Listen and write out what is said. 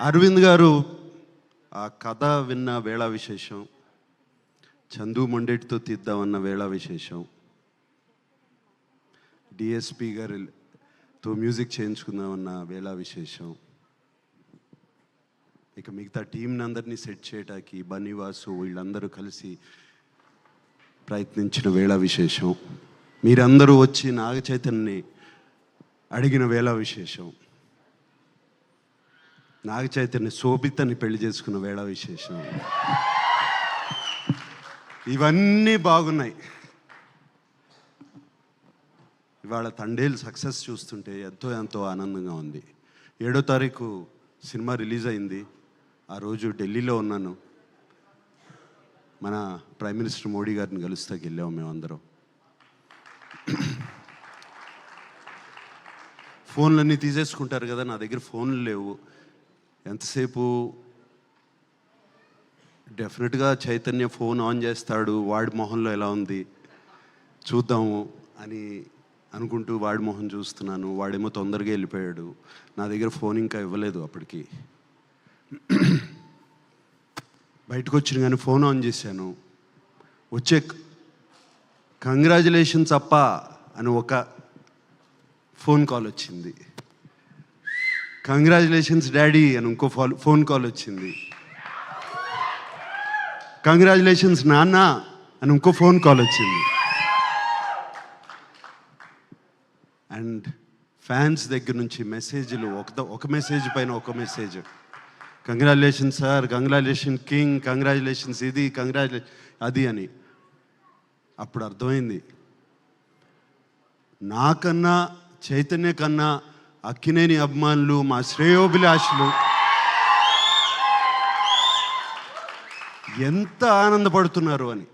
అరవింద్ గారు ఆ కథ విన్న వేళ విశేషం, చందు మొండెటితో తీద్దామన్న వేళ విశేషం, డిఎస్పి గారితో మ్యూజిక్ చేయించుకుందామన్న వేళ విశేషం, ఇక మిగతా టీంని అందరినీ సెట్ చేయడానికి బన్నీవాసు వీళ్ళందరూ కలిసి ప్రయత్నించిన వేళ విశేషం, మీరందరూ వచ్చి నాగ చైతన్యని అడిగిన వేళ విశేషం, నాగ చైతన్య శోభితని పెళ్లి చేసుకున్న వేళ విశేషం, ఇవన్నీ బాగున్నాయి. ఇవాళ తండేలు సక్సెస్ చూస్తుంటే ఎంతో ఆనందంగా ఉంది. 7వ తారీఖు సినిమా రిలీజ్ అయింది. ఆ రోజు ఢిల్లీలో ఉన్నాను. మన ప్రైమ్ మినిస్టర్ మోడీ గారిని కలుస్తాకి వెళ్ళాము మేమందరం. ఫోన్లన్నీ తీసేసుకుంటారు కదా, నా దగ్గర ఫోన్లు లేవు. ఎంతసేపు డెఫినెట్గా చైతన్య ఫోన్ ఆన్ చేస్తాడు, వాడి మొహంలో ఎలా ఉంది చూద్దాము అని అనుకుంటూ వాడి మొహం చూస్తున్నాను. వాడేమో తొందరగా వెళ్ళిపోయాడు. నా దగ్గర ఫోన్ ఇంకా ఇవ్వలేదు. అప్పటికి బయటకు వచ్చిన కానీ ఫోన్ ఆన్ చేశాను. వచ్చే కంగ్రాచులేషన్స్ అప్ప అని ఒక ఫోన్ కాల్ వచ్చింది. కంగ్రాచులేషన్స్ డాడీ అని ఇంకో ఫోన్ కాల్ వచ్చింది. కంగ్రాచులేషన్స్ నాన్న అని ఇంకో ఫోన్ కాల్ వచ్చింది. అండ్ ఫ్యాన్స్ దగ్గర నుంచి మెసేజ్లు, ఒక మెసేజ్ పైన ఒక message. Congratulations sir, congratulation king, congratulations ఇది, కంగ్రాచులేషన్ అది అని. అప్పుడు అర్థమైంది, నాకన్నా చైతన్య కన్నా అక్కినేని అభిమానులు, మా శ్రేయోభిలాషులు ఎంత ఆనందపడుతున్నారు అని.